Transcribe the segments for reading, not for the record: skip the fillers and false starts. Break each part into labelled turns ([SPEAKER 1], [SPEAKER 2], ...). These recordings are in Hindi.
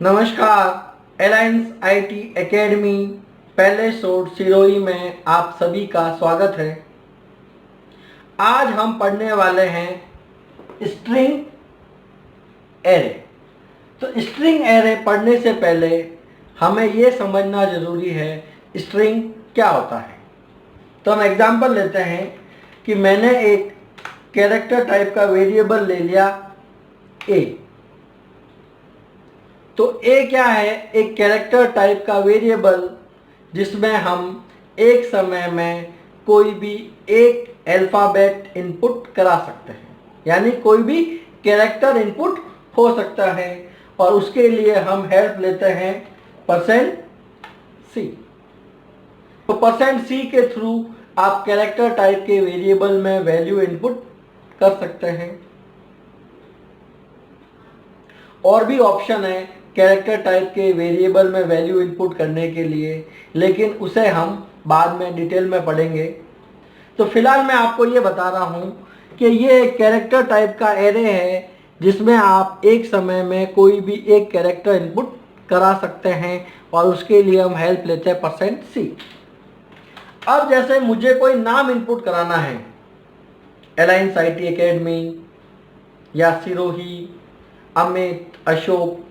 [SPEAKER 1] नमस्कार। अलायंस आईटी एकेडमी पहले शोट सिरोही में आप सभी का स्वागत है। आज हम पढ़ने वाले हैं स्ट्रिंग एरे। तो स्ट्रिंग एरे पढ़ने से पहले हमें ये समझना ज़रूरी है स्ट्रिंग क्या होता है। तो हम एग्जांपल लेते हैं कि मैंने एक कैरेक्टर टाइप का वेरिएबल ले लिया ए। तो ए क्या है? एक कैरेक्टर टाइप का वेरिएबल जिसमें हम एक समय में कोई भी एक अल्फ़ाबेट इनपुट करा सकते हैं, यानी कोई भी कैरेक्टर इनपुट हो सकता है और उसके लिए हम हेल्प लेते हैं %c। तो %c के थ्रू आप कैरेक्टर टाइप के वेरिएबल में वैल्यू इनपुट कर सकते हैं। और भी ऑप्शन है कैरेक्टर टाइप के वेरिएबल में वैल्यू इनपुट करने के लिए, लेकिन उसे हम बाद में डिटेल में पढ़ेंगे। तो फिलहाल मैं आपको ये बता रहा हूँ कि ये एक कैरेक्टर टाइप का एरे है जिसमें आप एक समय में कोई भी एक कैरेक्टर इनपुट करा सकते हैं और उसके लिए हम हेल्प लेते हैं %c। अब जैसे मुझे कोई नाम इनपुट कराना है, अलायंस आईटी एकेडमी या सिरोही, अमित, अशोक,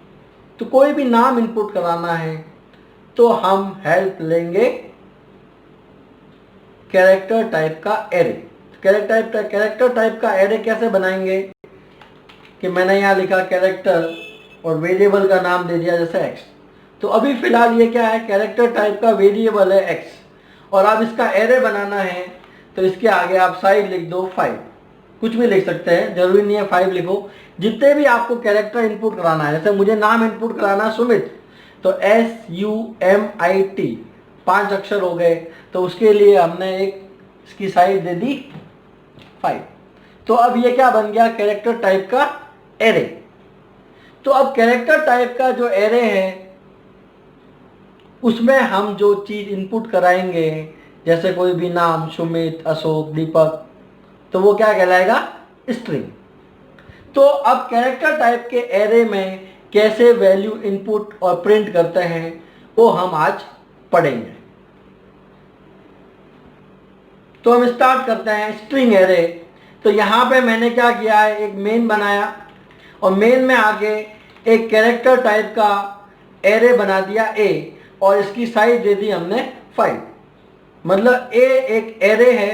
[SPEAKER 1] तो कोई भी नाम इनपुट कराना है तो हम हेल्प लेंगे कैरेक्टर टाइप का एरे। कैरेक्टर टाइप का एरे कैसे बनाएंगे कि मैंने यहाँ लिखा कैरेक्टर और वेरिएबल का नाम दे दिया जैसे x। तो अभी फिलहाल ये क्या है? कैरेक्टर टाइप का वेरिएबल है x और अब इसका एरे बनाना है तो इसके आगे आप साइड लिख दो 5। कुछ भी लिख सकते हैं, जरूरी नहीं है 5 लिखो। जितने भी आपको कैरेक्टर इनपुट कराना है, जैसे मुझे नाम इनपुट कराना सुमित, तो SUMIT 5 अक्षर हो गए, तो उसके लिए हमने एक इसकी साइज दे दी 5। तो अब ये क्या बन गया? कैरेक्टर टाइप का एरे। तो अब कैरेक्टर टाइप का जो एरे है उसमें हम जो चीज इनपुट कराएंगे, जैसे कोई भी नाम सुमित, अशोक, दीपक, तो वो क्या कहलाएगा? स्ट्रिंग। तो अब कैरेक्टर टाइप के एरे में कैसे वैल्यू इनपुट और प्रिंट करते हैं वो हम आज पढ़ेंगे। तो हम स्टार्ट करते हैं स्ट्रिंग एरे। तो यहाँ पे मैंने क्या किया है, एक मेन बनाया और मेन में आके एक कैरेक्टर टाइप का एरे बना दिया ए और इसकी साइज दे दी हमने 5। मतलब ए एक एरे है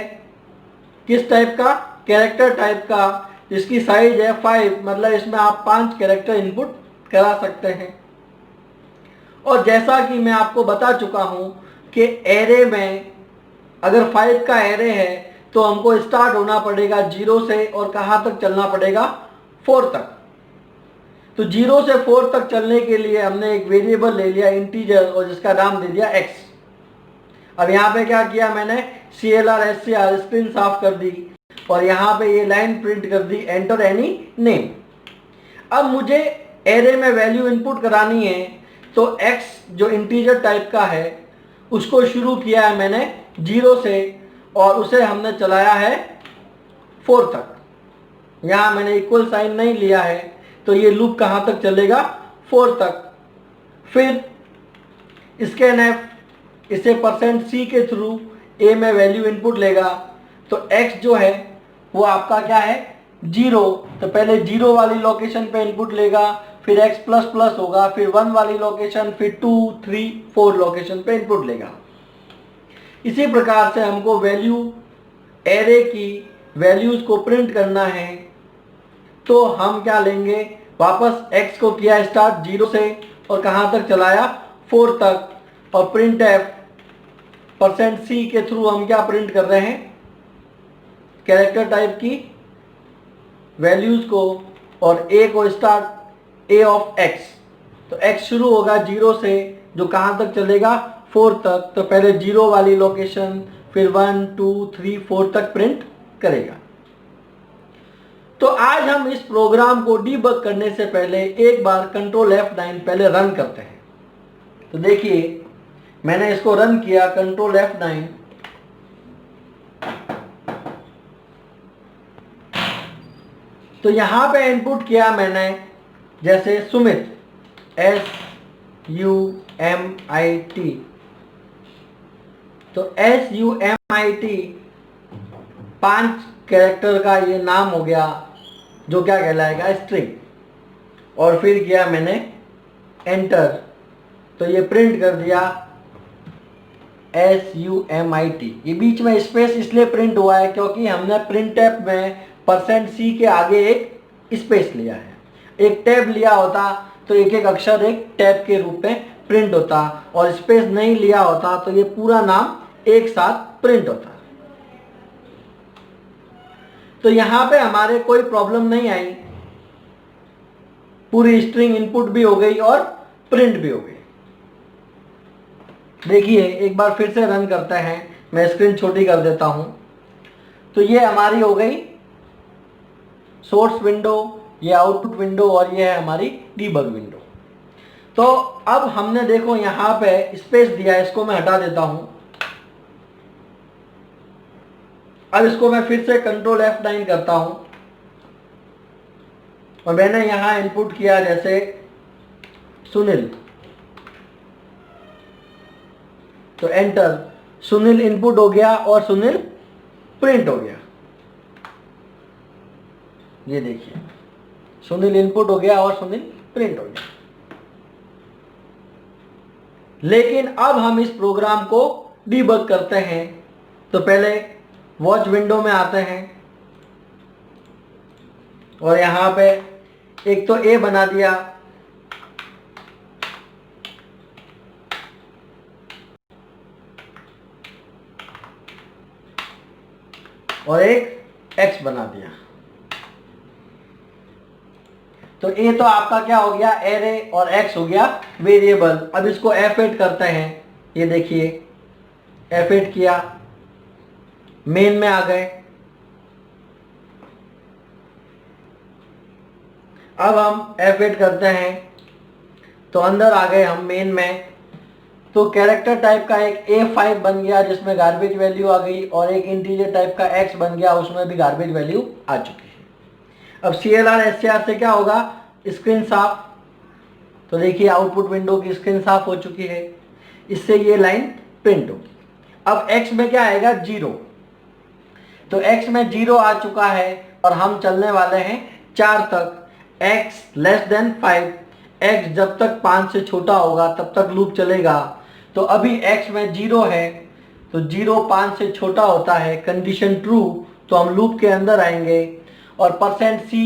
[SPEAKER 1] किस टाइप का? कैरेक्टर टाइप का, जिसकी साइज है 5। मतलब इसमें आप 5 कैरेक्टर इनपुट करा सकते हैं। और जैसा कि मैं आपको बता चुका हूं कि एरे में अगर 5 का एरे है तो हमको स्टार्ट होना पड़ेगा 0 से और कहां तक चलना पड़ेगा? 4 तक। तो 0 से 4 तक चलने के लिए हमने एक वेरिएबल ले लिया इंटीजर और जिसका नाम दे दिया x। अब यहाँ पे क्या किया मैंने? CLR स्क्रीन साफ कर दी और यहाँ पे ये लाइन प्रिंट कर दी, एंटर एनी नेम। अब मुझे एरे में वैल्यू इनपुट करानी है तो x जो इंटीजर टाइप का है उसको शुरू किया है मैंने 0 से और उसे हमने चलाया है 4 तक। यहाँ मैंने इक्वल साइन नहीं लिया है तो ये लूप कहाँ तक चलेगा? 4 तक। फिर स्कैन एफ इसे %c के थ्रू ए में वैल्यू इनपुट लेगा। तो x जो है वो आपका क्या है? 0। तो पहले 0 वाली लोकेशन पे इनपुट लेगा, फिर x++ होगा, फिर 1 वाली लोकेशन, फिर 2, 3, 4 लोकेशन पे इनपुट लेगा। इसी प्रकार से हमको वैल्यू एरे की वैल्यूज को प्रिंट करना है तो हम क्या लेंगे? वापस x को किया स्टार्ट 0 से और कहाँ तक चलाया? 4 तक। और प्रिंट एफ %c के थ्रू हम क्या प्रिंट कर रहे हैं? कैरेक्टर टाइप की वैल्यूज को और a को स्टार्ट a ऑफ x। तो x शुरू होगा 0 से जो कहाँ तक चलेगा? 4 तक। तो पहले 0 वाली लोकेशन, फिर 1, 2, 3, 4 तक प्रिंट करेगा। तो आज हम इस प्रोग्राम को डीबग करने से पहले एक बार कंट्रोल F9 पहले रन करते हैं। तो देखिए मैंने इसको रन किया, कंट्रोल F9। तो यहां पे इनपुट किया मैंने जैसे सुमित, SUMIT। तो SUMIT 5 कैरेक्टर का ये नाम हो गया जो क्या कहलाएगा, स्ट्रिंग। और फिर किया मैंने एंटर, तो ये प्रिंट कर दिया SUMIT। ये बीच में स्पेस इसलिए प्रिंट हुआ है क्योंकि हमने प्रिंट टैब में %C के आगे एक स्पेस लिया है। एक टैब लिया होता तो एक एक अक्षर एक टैब के रूप में प्रिंट होता, और स्पेस नहीं लिया होता तो ये पूरा नाम एक साथ प्रिंट होता। तो यहां पे हमारे कोई प्रॉब्लम नहीं आई, पूरी स्ट्रिंग इनपुट भी हो गई और प्रिंट भी हो गई। देखिए एक बार फिर से रन करते हैं, मैं स्क्रीन छोटी कर देता हूं। तो ये हमारी हो गई सोर्स विंडो, ये आउटपुट विंडो, और ये है हमारी डीबग विंडो। तो अब हमने देखो यहां पे स्पेस दिया है, इसको मैं हटा देता हूं। अब इसको मैं फिर से कंट्रोल F9 करता हूं, और मैंने यहां इनपुट किया जैसे सुनील, तो एंटर। सुनील इनपुट हो गया और सुनील प्रिंट हो गया। ये देखिए सुनील इनपुट हो गया और सुनील प्रिंट हो गया। लेकिन अब हम इस प्रोग्राम को डीबग करते हैं। तो पहले वॉच विंडो में आते हैं, और यहां पे एक तो ए बना दिया, और एक एक्स बना दिया। तो ए तो आपका क्या हो गया, एरे, और एक्स हो गया वेरिएबल। अब इसको F8 करते हैं। ये देखिए F8 किया, मेन में आ गए। अब हम F8 करते हैं तो अंदर आ गए हम मेन में। तो कैरेक्टर टाइप का एक A5 बन गया जिसमें गार्बेज वैल्यू आ गई, और एक इंटीजर टाइप का X बन गया, उसमें भी गार्बेज वैल्यू आ चुकी है। अब CLR SCR से क्या होगा, स्क्रीन साफ। तो देखिए आउटपुट विंडो की स्क्रीन साफ हो चुकी है, इससे ये लाइन प्रिंट होगी। अब X में क्या आएगा, 0। तो X में 0 आ चुका है, और हम चलने वाले हैं 4 तक। X लेस देन 5, X जब तक 5 से छोटा होगा तब तक लूप चलेगा। तो अभी X में 0 है, तो 0 5 से छोटा होता है, कंडीशन ट्रू, तो हम लूप के अंदर आएंगे, और %C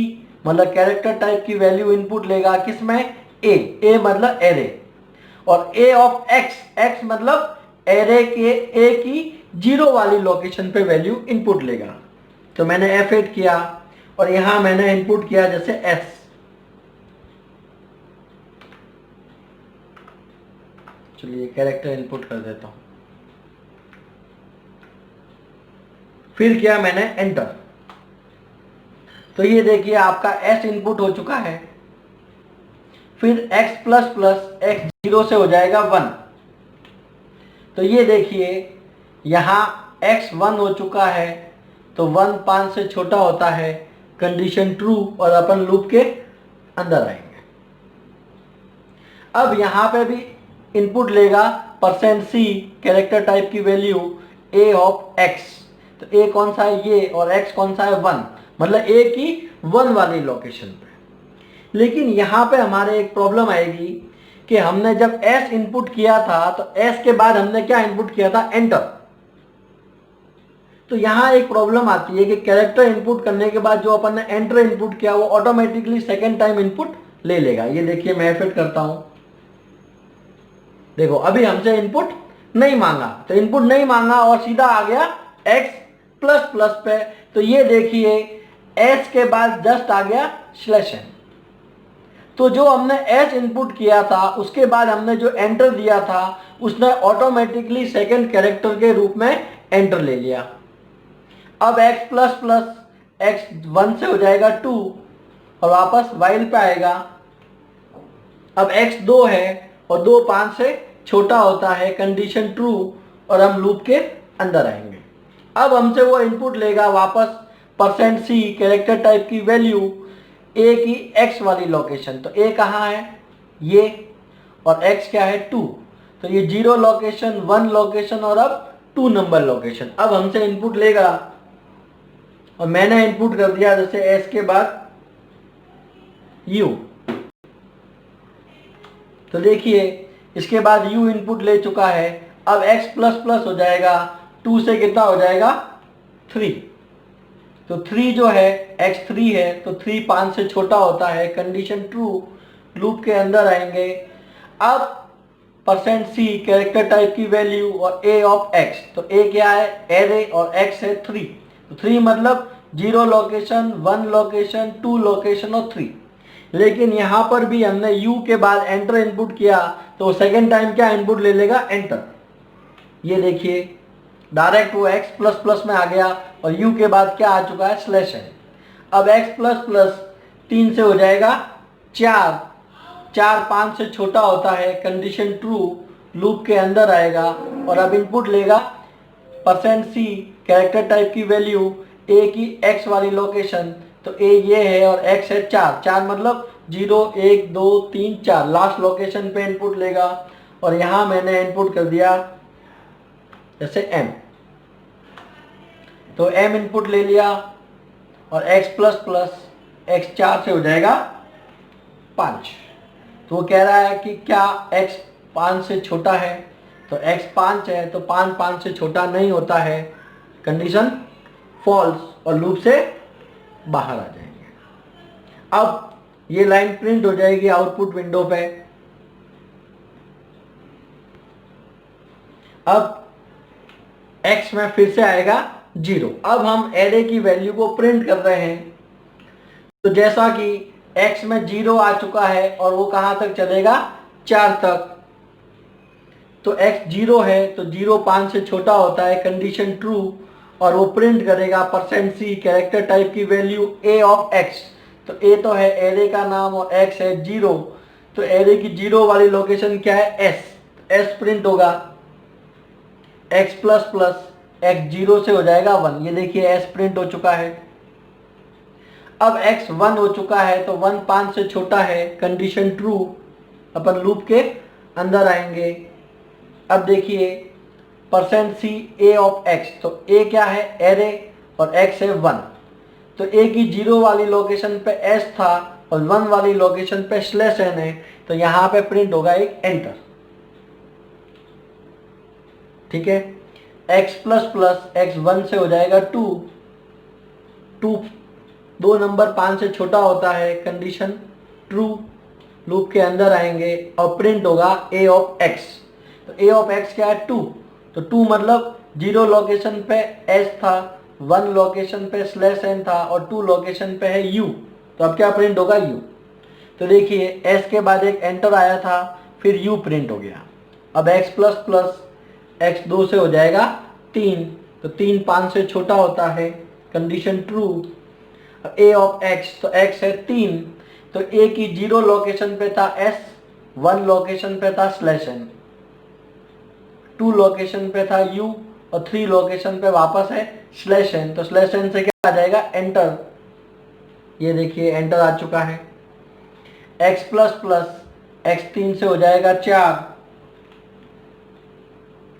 [SPEAKER 1] मतलब कैरेक्टर टाइप की वैल्यू इनपुट लेगा, किसमें, ए मतलब एरे, और A ऑफ X मतलब एरे के A की 0 वाली लोकेशन पे वैल्यू इनपुट लेगा। तो मैंने F8 किया, और यहां मैंने इनपुट किया जैसे S। चलिए कैरेक्टर इनपुट कर देता हूं, फिर किया मैंने एंटर। तो ये देखिए आपका S इनपुट हो चुका है। फिर x प्लस प्लस x 0 से हो जाएगा 1। तो ये देखिए यहां x 1 हो चुका है, तो 1 5 से छोटा होता है, कंडीशन ट्रू, और अपन लूप के अंदर आएंगे। अब यहां पे भी इनपुट लेगा %C कैरेक्टर टाइप की वैल्यू A ऑफ X। तो A कौन सा है, ये, और X कौन सा है, 1, मतलब A की 1 वाली लोकेशन पे। लेकिन यहां पे हमारे एक प्रॉब्लम आएगी कि हमने जब S इनपुट किया था, तो S के बाद हमने क्या इनपुट किया था, एंटर। तो यहां एक प्रॉब्लम आती है कि कैरेक्टर इनपुट करने के बाद जो अपन ने एंटर इनपुट किया वो ऑटोमेटिकली सेकेंड टाइम इनपुट ले लेगा। ये देखिए मैं फिट करता हूं, देखो अभी हमसे इनपुट नहीं मांगा, तो इनपुट नहीं मांगा और सीधा आ गया x प्लस प्लस पे। तो ये देखिए s के बाद जस्ट आ गया /n। तो जो हमने s इनपुट किया था उसके बाद हमने जो एंटर दिया था उसने ऑटोमेटिकली सेकेंड कैरेक्टर के रूप में एंटर ले लिया। अब x प्लस प्लस x 1 से हो जाएगा 2, और वापस while पे आएगा। अब x 2 है और 2 5 से छोटा होता है, कंडीशन ट्रू, और हम लूप के अंदर आएंगे। अब हमसे वो इनपुट लेगा वापस %C कैरेक्टर टाइप की वैल्यू A की X वाली लोकेशन। तो A कहाँ है, ये, और x क्या है 2। तो ये 0 लोकेशन, 1 लोकेशन और अब 2 नंबर लोकेशन। अब हमसे इनपुट लेगा और मैंने इनपुट कर दिया जैसे s के बाद u। तो देखिए इसके बाद u इनपुट ले चुका है। अब x प्लस प्लस हो जाएगा, 2 से कितना हो जाएगा 3। तो 3 जो है x 3 है, तो 3 5 से छोटा होता है, कंडीशन ट्रू। लूप के अंदर आएंगे। अब %c कैरेक्टर टाइप की वैल्यू और a ऑफ x। तो a क्या है एरे और x है 3। तो 3 मतलब 0 लोकेशन, 1 लोकेशन, 2 लोकेशन और 3। लेकिन यहां पर भी हमने u के बाद एंटर इनपुट किया, तो सेकेंड टाइम क्या इनपुट ले लेगा एंटर। ये देखिए डायरेक्ट वो x प्लस प्लस में आ गया और u के बाद क्या आ चुका है स्लैश है। अब x प्लस प्लस 3 से हो जाएगा 4, 4 5 से छोटा होता है, कंडीशन ट्रू। लूप के अंदर आएगा और अब इनपुट लेगा %c कैरेक्टर टाइप की वैल्यू a की x वाली लोकेशन। तो a ये है और x है 4, 4 मतलब 0 1 2 3 4, लास्ट लोकेशन पे इनपुट लेगा। और यहां मैंने इनपुट कर दिया जैसे m। तो m इनपुट ले लिया और x प्लस प्लस x 4 से हो जाएगा 5। तो वो कह रहा है कि क्या x 5 से छोटा है, तो x 5 है तो 5 5 से छोटा नहीं होता है, कंडीशन फॉल्स और लूप से बाहर आ जाएंगे। अब ये लाइन प्रिंट हो जाएगी आउटपुट विंडो पे। अब x में फिर से आएगा 0। अब हम एरे की वैल्यू को प्रिंट कर रहे हैं। तो जैसा कि x में 0 आ चुका है और वो कहां तक चलेगा 4 तक। तो x 0 है तो 0 5 से छोटा होता है, कंडीशन ट्रू। और वो प्रिंट करेगा %c कैरेक्टर टाइप की वैल्यू a ऑफ x। तो a तो है एरे का नाम और x है 0। तो एरे की 0 वाली लोकेशन क्या है s प्रिंट होगा। x प्लस प्लस x 0 से हो जाएगा 1। ये देखिए s प्रिंट हो चुका है। अब x 1 हो चुका है तो 1 5 से छोटा है, कंडीशन ट्रू। अपन लूप के अंदर आएंगे। अब देखिए %c a ऑफ x। तो a क्या है एरे और x है 1। तो a की 0 वाली लोकेशन पे s था और 1 वाली लोकेशन पे /n है, तो यहां पे प्रिंट होगा एक एंटर। ठीक है, x प्लस प्लस x 1 से हो जाएगा 2, 2 नंबर 5 से छोटा होता है, कंडीशन ट्रू। लूप के अंदर आएंगे और प्रिंट होगा a ऑफ x। तो a ऑफ x क्या है 2। तो 2 मतलब 0 लोकेशन पे s था, 1 लोकेशन पे /n था और 2 लोकेशन पे है u। तो अब क्या प्रिंट होगा u। तो देखिए s के बाद एक एंटर आया था, फिर u प्रिंट हो गया। अब x प्लस प्लस x 2 से हो जाएगा 3। तो 3 5 से छोटा होता है, condition true. a of x, तो x है 3। तो a की 0 लोकेशन पे था s, 1 लोकेशन पे था /n, 2 लोकेशन पे था u और 3 लोकेशन पे वापस है /n। तो /n से क्या आ जाएगा एंटर। ये देखिए एंटर आ चुका है। x प्लस प्लस x 3 से हो जाएगा 4।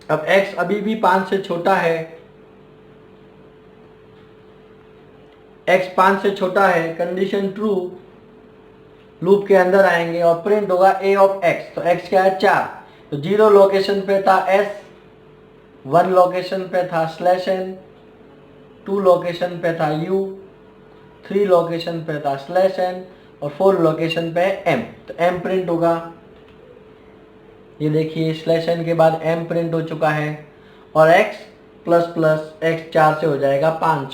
[SPEAKER 1] अब x अभी भी 5 से छोटा है, x 5 से छोटा है, कंडीशन ट्रू। लूप के अंदर आएंगे और प्रिंट होगा a ऑफ x। तो x क्या है 4। तो 0 लोकेशन पे था s, 1 लोकेशन पे था /n, 2 लोकेशन पे था u, 3 लोकेशन पे था /n और 4 लोकेशन पे है m। तो m प्रिंट होगा। ये देखिए /n के बाद m प्रिंट हो चुका है और x प्लस प्लस x 4 से हो जाएगा 5।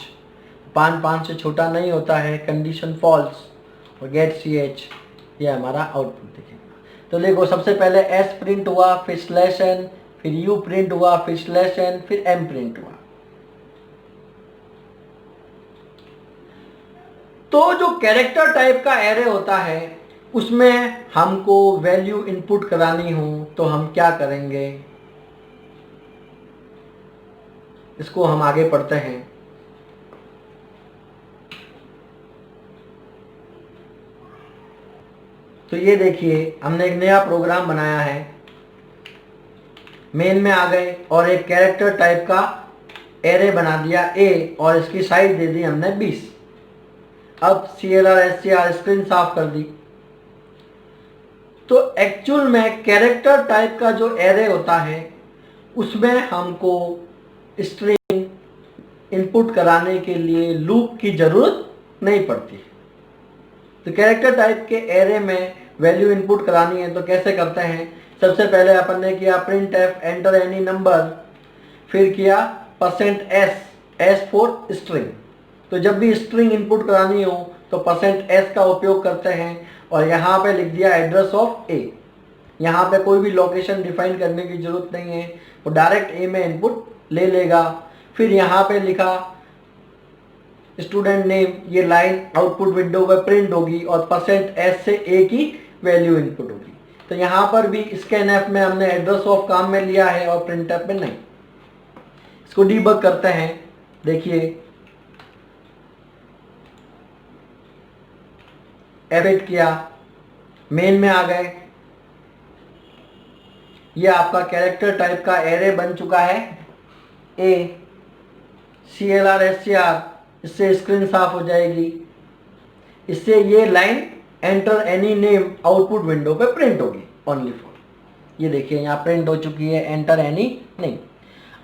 [SPEAKER 1] 5 5 से छोटा नहीं होता है, कंडीशन फॉल्स और गेट ch। ये हमारा आउटपुट दिखेगा। तो देखो सबसे पहले s प्रिंट हुआ, फिर /n, फिर u प्रिंट हुआ, फिर /n, फिर m प्रिंट हुआ। तो जो कैरेक्टर टाइप का एरे होता है उसमें हमको वैल्यू इनपुट करानी हो तो हम क्या करेंगे, इसको हम आगे पढ़ते हैं। तो ये देखिए हमने एक नया प्रोग्राम बनाया है, मेन में आ गए और एक कैरेक्टर टाइप का एरे बना दिया ए और इसकी साइज दे दी हमने 20। अब CLR स्क्रीन साफ कर दी। तो एक्चुअल में कैरेक्टर टाइप का जो एरे होता है उसमें हमको स्ट्रिंग इनपुट कराने के लिए लूप की जरूरत नहीं पड़ती। तो कैरेक्टर टाइप के एरे में वैल्यू इनपुट करानी है तो कैसे करते हैं? सबसे पहले अपन ने किया print F enter any number, फिर किया %s फॉर स्ट्रिंग। तो जब भी स्ट्रिंग इनपुट करानी हो तो %s का उपयोग करते हैं और यहाँ पे लिख दिया एड्रेस ऑफ ए। यहाँ पे कोई भी लोकेशन डिफाइन करने की जरूरत नहीं है, वो डायरेक्ट ए में इनपुट ले लेगा। फिर यहाँ पे लिखा स्टूडेंट नेम, ये लाइन आउटपुट विंडो पे प्रिंट होगी और %s से ए की वैल्यू इनपुट होगी। तो यहाँ पर भी स्कैनएफ में हमने एड्रेस ऑफ काम में लिया है और प्रिंटएफ में नहीं। इसको डीबग करते हैं। देखिए एडिट किया, मेन में आ गए, ये आपका कैरेक्टर टाइप का एरे बन चुका है ए CLR इससे स्क्रीन साफ हो जाएगी। इससे ये line enter any name output window पे प्रिंट होगी ओनली फॉर। ये देखिए यहाँ प्रिंट हो चुकी है एंटर एनी नेम।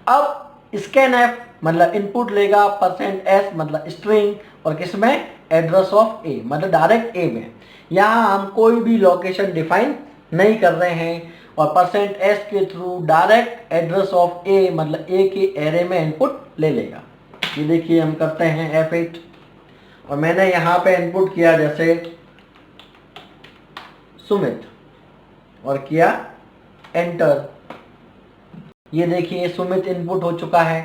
[SPEAKER 1] अब स्कैनएफ मतलब इनपुट लेगा %s मतलब स्ट्रिंग और किसमें एड्रेस ऑफ ए मतलब डायरेक्ट ए में। यहाँ हम कोई भी लोकेशन डिफाइन नहीं कर रहे हैं और %s के थ्रू डायरेक्ट एड्रेस ऑफ ए मतलब ए के एरे में इनपुट ले लेगा। ये देखिए हम करते हैं F8 और मैंने यहाँ पे इनपुट किया जैसे सुमित और किया एंटर। ये देखिए सुमित इनपुट हो चुका है।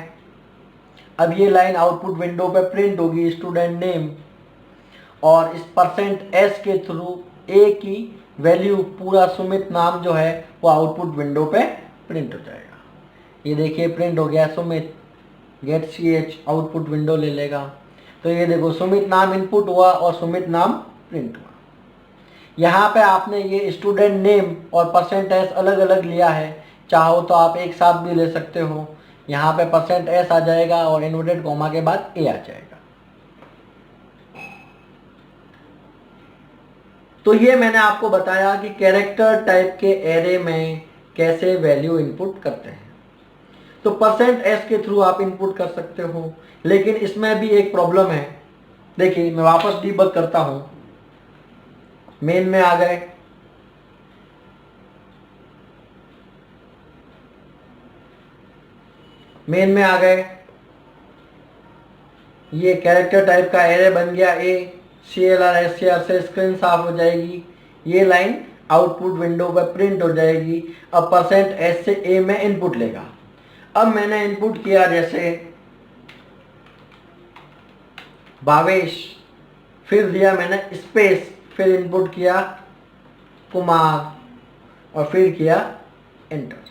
[SPEAKER 1] अब ये लाइन आउटपुट विंडो पे प्रिंट होगी स्टूडेंट नेम और इस %s के थ्रू ए की वैल्यू पूरा सुमित नाम जो है वो आउटपुट विंडो पे प्रिंट हो जाएगा। ये देखिए प्रिंट हो गया Sumit, get ch output window ले लेगा। तो ये देखो सुमित नाम इनपुट हुआ और सुमित नाम प्रिंट हुआ। यहाँ पे आपने ये स्टूडेंट नेम और %s अलग अलग लिया है, चाहो तो आप एक साथ भी ले सकते हो। यहाँ पे %s आ जाएगा और इन्वर्टेड कॉमा के बाद a आ जाएगा। तो ये मैंने आपको बताया कि कैरेक्टर टाइप के एरे में कैसे वैल्यू इनपुट करते हैं। तो %s के थ्रू आप इनपुट कर सकते हो, लेकिन इसमें भी एक प्रॉब्लम है। देखिए मैं वापस डीबग करता हूं, मेन में आ गए, मेन में आ गए, ये कैरेक्टर टाइप का एरे बन गया ए CLR से स्क्रीन साफ हो जाएगी। ये लाइन आउटपुट विंडो पर प्रिंट हो जाएगी। अब %s से ए में इनपुट लेगा। अब मैंने इनपुट किया जैसे भावेश, फिर दिया मैंने स्पेस, फिर इनपुट किया कुमार और फिर किया एंटर।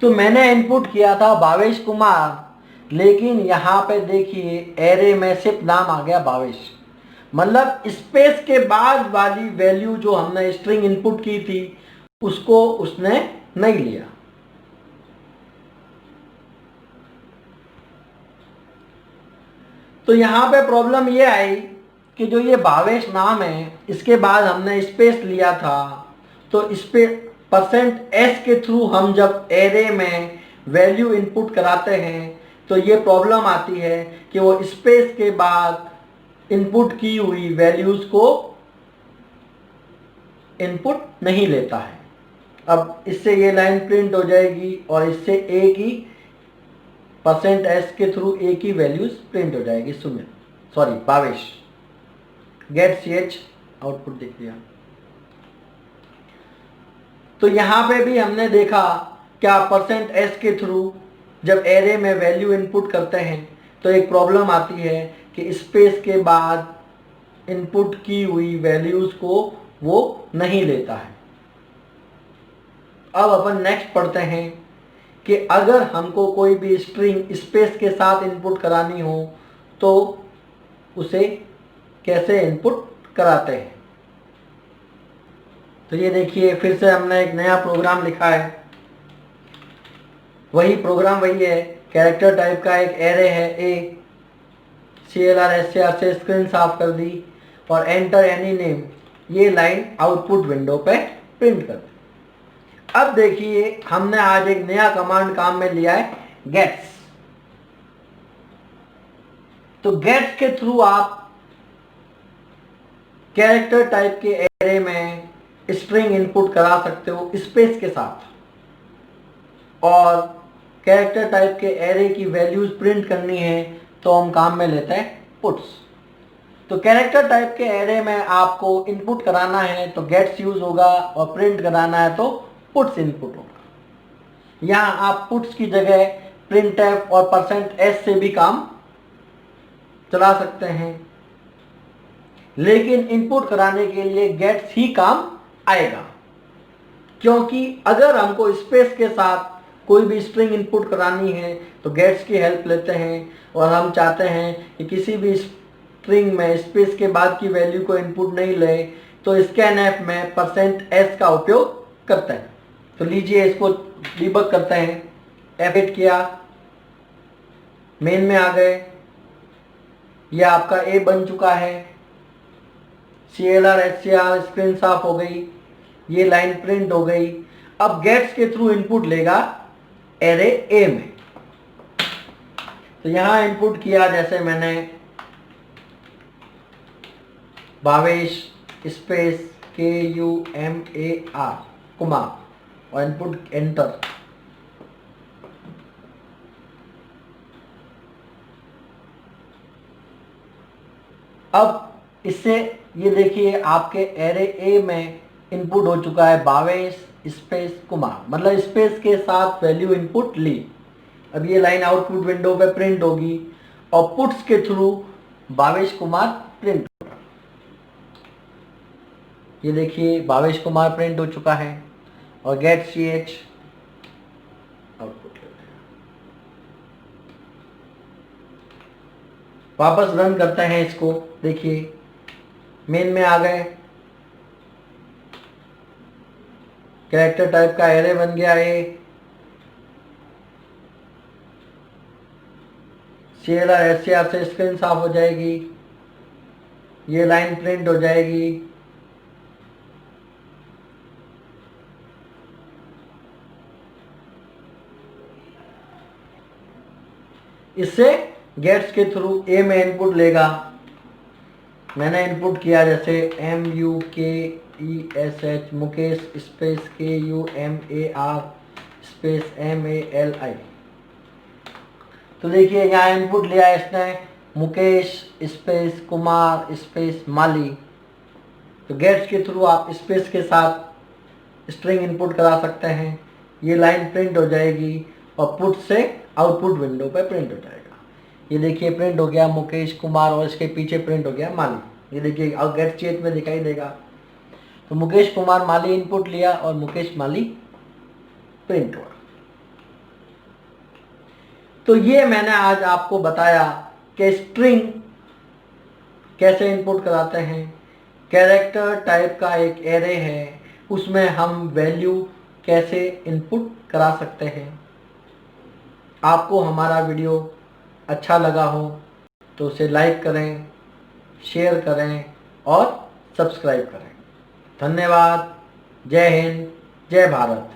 [SPEAKER 1] तो मैंने इनपुट किया था भावेश कुमार, लेकिन यहाँ पे देखिए एरे में सिर्फ नाम आ गया भावेश, मतलब स्पेस के बाद वाली वैल्यू जो हमने स्ट्रिंग इनपुट की थी उसको उसने नहीं लिया। तो यहाँ पे प्रॉब्लम ये आई कि जो ये भावेश नाम है इसके बाद हमने स्पेस लिया था, तो स्पेस %s के थ्रू हम जब एरे में वैल्यू इनपुट कराते हैं तो ये प्रॉब्लम आती है कि वो स्पेस के बाद इनपुट की हुई वैल्यूज को इनपुट नहीं लेता है। अब इससे ये लाइन प्रिंट हो जाएगी और इससे ए की %s के थ्रू ए की वैल्यूज प्रिंट हो जाएगी। Sumit sorry Bhavesh, get ch output दिख दिया। तो यहाँ पे भी हमने देखा क्या %s के थ्रू जब एरे में वैल्यू इनपुट करते हैं तो एक प्रॉब्लम आती है कि स्पेस के बाद इनपुट की हुई वैल्यूज को वो नहीं लेता है। अब अपन नेक्स्ट पढ़ते हैं कि अगर हमको कोई भी स्ट्रिंग स्पेस के साथ इनपुट करानी हो तो उसे कैसे इनपुट कराते हैं। तो ये देखिए फिर से हमने एक नया प्रोग्राम लिखा है, वही प्रोग्राम वही है, कैरेक्टर टाइप का एक एरे है ए, CLR से स्क्रीन साफ कर दी और एंटर एनी नेम, ये लाइन आउटपुट विंडो पे प्रिंट कर दी। अब देखिए हमने आज एक नया कमांड काम में लिया है, गेट्स। तो गेट्स के थ्रू आप कैरेक्टर टाइप के एरे में स्ट्रिंग इनपुट करा सकते हो स्पेस के साथ, और कैरेक्टर टाइप के एरे की वैल्यूज प्रिंट करनी है तो हम काम में लेते हैं पुट्स। तो कैरेक्टर टाइप के एरे में आपको इनपुट कराना है तो गेट्स यूज होगा, और प्रिंट कराना है तो पुट्स इनपुट होगा। यहाँ आप पुट्स की जगह printf और %s से भी काम चला सकते हैं, लेकिन इनपुट कराने के लिए गेट्स ही काम आएगा, क्योंकि अगर हमको स्पेस के साथ कोई भी स्ट्रिंग इनपुट करानी है तो गेट्स की हेल्प लेते हैं, और हम चाहते हैं कि किसी भी स्ट्रिंग में स्पेस के बाद की वैल्यू को इनपुट नहीं ले, तो scanf में %s का उपयोग करते हैं। तो लीजिए इसको डिबग करते हैं। F8 किया, मेन में आ गए, यह आपका ए बन चुका है, CLR SCR स्क्रीन साफ हो गई, ये लाइन प्रिंट हो गई। अब गेट्स के थ्रू इनपुट लेगा एरे ए में। तो यहां इनपुट किया, जैसे मैंने भावेश स्पेस KUMAR कुमार, और इनपुट एंटर। अब इससे ये देखिए आपके एरे ए में इनपुट हो चुका है भावेश स्पेस कुमार, मतलब स्पेस के साथ वैल्यू इनपुट ली। अब ये लाइन आउटपुट विंडो पे प्रिंट होगी, और पुट्स के थ्रू भावेश कुमार प्रिंट होगा। ये देखिए भावेश कुमार प्रिंट हो चुका है, और गेट ch आउटपुट। वापस रन करते हैं इसको, देखिए मेन में आ गए, कैरेक्टर टाइप का एरे बन गया है, CLR SCR से स्क्रीन साफ हो जाएगी, ये लाइन प्रिंट हो जाएगी। इससे गेट्स के थ्रू ए में इनपुट लेगा। मैंने इनपुट किया जैसे MUKESH Mukesh space KUMAR space MALI। तो देखिए यहाँ इनपुट लिया इसने मुकेश स्पेस कुमार स्पेस माली। तो गेट्स के थ्रू आप स्पेस के साथ स्ट्रिंग इनपुट करा सकते हैं, ये लाइन प्रिंट हो जाएगी, और पुट से आउटपुट विंडो पे प्रिंट हो जाएगा। ये देखिए प्रिंट हो गया मुकेश कुमार, और इसके पीछे प्रिंट हो गया माली। ये देखिए अब गेट चेट में दिखाई देगा। तो मुकेश कुमार माली इनपुट लिया और मुकेश माली प्रिंट हुआ। तो ये मैंने आज आपको बताया कि स्ट्रिंग कैसे इनपुट कराते हैं। कैरेक्टर टाइप का एक एरे है, उसमें हम वैल्यू कैसे इनपुट करा सकते हैं। आपको हमारा वीडियो अच्छा लगा हो तो उसे लाइक करें, शेयर करें और सब्सक्राइब करें। धन्यवाद। जय हिंद, जय भारत।